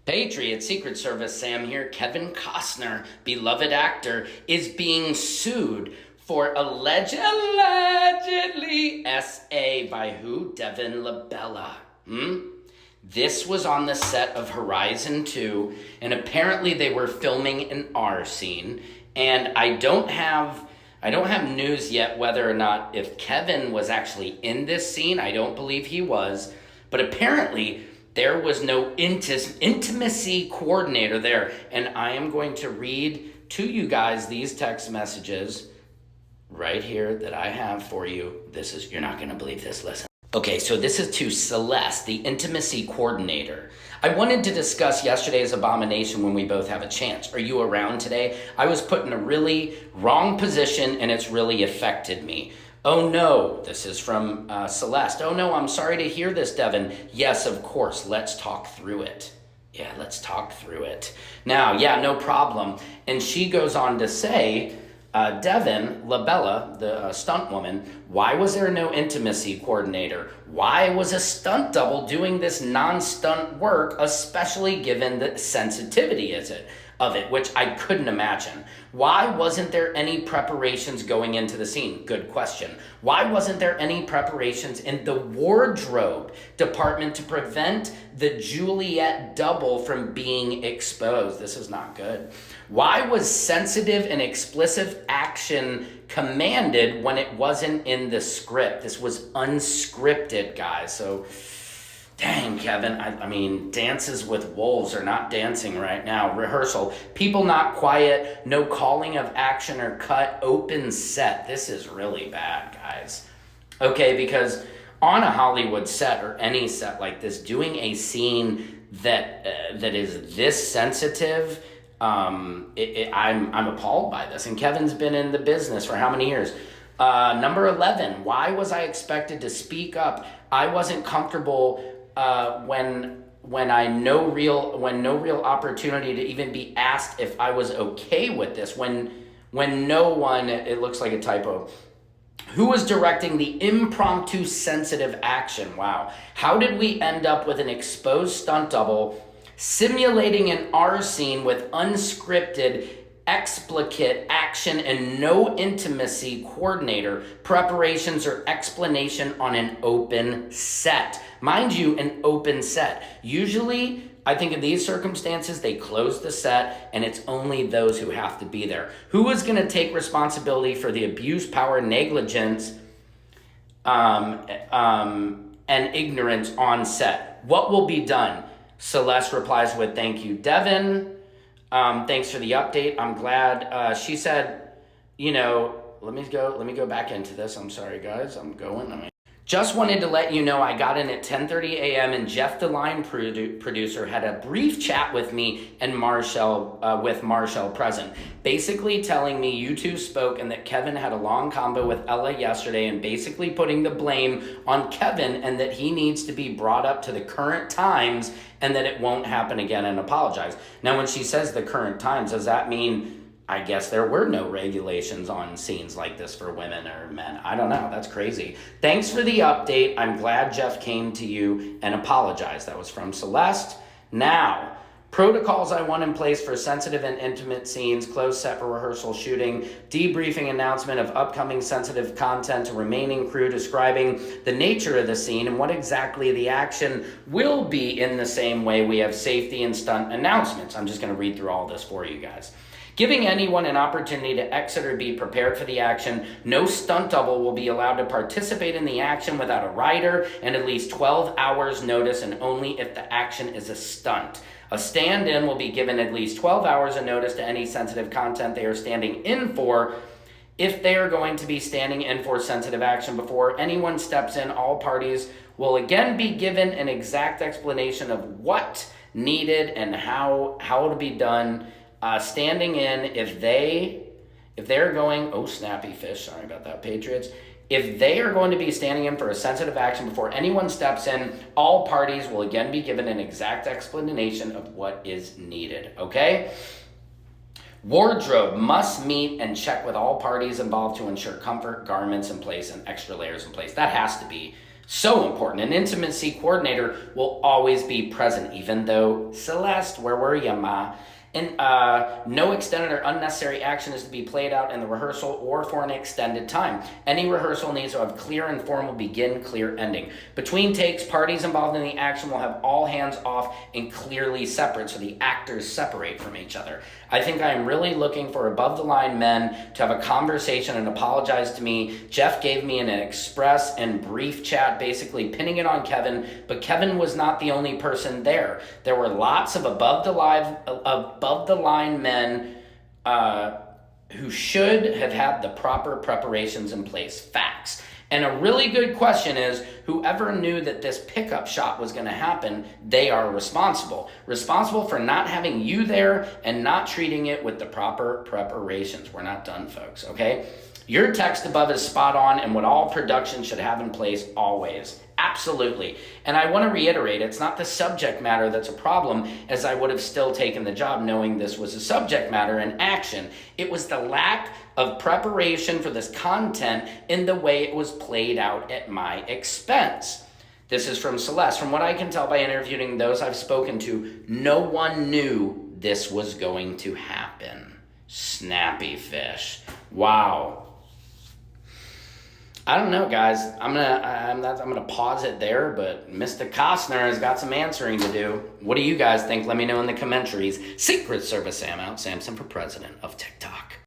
Patriot Secret Service Sam here. Kevin Costner, beloved actor, is being sued for allegedly SA by who? Devin LaBella. This was on the set of Horizon 2, and apparently they were filming an R scene. And I don't have news yet whether or not if Kevin was actually in this scene. I don't believe he was, but apparently there was no intimacy coordinator there. And I am going to read to you guys these text messages right here that I have for you. You're not going to believe this. Listen. Okay, so this is to Celeste, the intimacy coordinator. I wanted to discuss yesterday's abomination when we both have a chance. Are you around today? I was put in a really wrong position and it's really affected me. Oh no, this is from Celeste. Oh no, I'm sorry to hear this, Devin. Yes, of course, let's talk through it. Yeah, let's talk through it. Now, yeah, no problem. And she goes on to say, Devin LaBella, the stunt woman, why was there no intimacy coordinator? Why was a stunt double doing this non-stunt work, especially given the sensitivity of it, which I couldn't imagine? Why wasn't there any preparations going into the scene? Good question. Why wasn't there any preparations in the wardrobe department to prevent the Juliet double from being exposed? This is not good. Why was sensitive and explicit action commanded when it wasn't in the script? This was unscripted, guys. So, dang, Kevin, I mean, dances with wolves are not dancing right now. Rehearsal, people not quiet, no calling of action or cut, open set. This is really bad, guys. Okay, because on a Hollywood set or any set like this, doing a scene that is this sensitive, I'm appalled by this. And Kevin's been in the business for how many years? Number 11, why was I expected to speak up? I wasn't comfortable when no real opportunity to even be asked if I was okay with this. When no one, it looks like a typo. Who was directing the impromptu sensitive action? Wow. How did we end up with an exposed stunt double simulating an R scene with unscripted explicit action and no intimacy coordinator, preparations or explanation on an open set? Mind you, an open set. Usually, I think in these circumstances, they close the set and it's only those who have to be there. Who is going to take responsibility for the abuse, power, negligence, and ignorance on set? What will be done? Celeste replies with, thank you, Devin. Thanks for the update. I'm glad. She said, let me go back into this. I'm sorry, guys. Just wanted to let you know I got in at 10:30 a.m. and Jeff, the line producer, had a brief chat with me and Marshall, with Marshall present, basically telling me you two spoke and that Kevin had a long combo with Ella yesterday and basically putting the blame on Kevin and that he needs to be brought up to the current times and that it won't happen again and apologize. Now, when she says the current times, does that mean I guess there were no regulations on scenes like this for women or men? I don't know. That's crazy. Thanks for the update. I'm glad Jeff came to you and apologized. That was from Celeste. Now, protocols I want in place for sensitive and intimate scenes, closed set for rehearsal shooting, debriefing announcement of upcoming sensitive content to remaining crew describing the nature of the scene and what exactly the action will be. In the same way we have safety and stunt announcements. I'm just going to read through all this for you guys. Giving anyone an opportunity to exit or be prepared for the action. No stunt double will be allowed to participate in the action without a rider and at least 12 hours notice, and only if the action is a stunt. A stand-in will be given at least 12 hours of notice to any sensitive content they are standing in for. If they are going to be standing in for sensitive action before anyone steps in, all parties will again be given an exact explanation of what needed and how to be done. Standing in, if they're going, oh, snappy fish, sorry about that, Patriots. If they are going to be standing in for a sensitive action before anyone steps in, all parties will again be given an exact explanation of what is needed, okay? Wardrobe must meet and check with all parties involved to ensure comfort, garments in place, and extra layers in place. That has to be So important. An intimacy coordinator will always be present, even though, Celeste, where were you, ma? And no extended or unnecessary action is to be played out in the rehearsal or for an extended time. Any rehearsal needs to have clear and formal begin, clear ending. Between takes, parties involved in the action will have all hands off and clearly separate, so the actors separate from each other. I think I am really looking for above-the-line men to have a conversation and apologize to me. Jeff gave me an express and brief chat, basically pinning it on Kevin, but Kevin was not the only person there. There were lots of above-the-line men who should have had the proper preparations in place. Facts. And a really good question is, whoever knew that this pickup shot was going to happen, they are responsible. Responsible for not having you there and not treating it with the proper preparations. We're not done, folks, okay? Your text above is spot on and what all production should have in place always. Absolutely. And I want to reiterate, it's not the subject matter that's a problem, as I would have still taken the job knowing this was a subject matter in action. It was the lack of preparation for this content in the way it was played out at my expense. This is from Celeste. From what I can tell by interviewing those I've spoken to, no one knew this was going to happen. Snappy fish. Wow. I don't know, guys. I'm gonna pause it there, but Mr. Costner has got some answering to do. What do you guys think? Let me know in the commentaries. Secret Service Sam out. Samson for president of TikTok.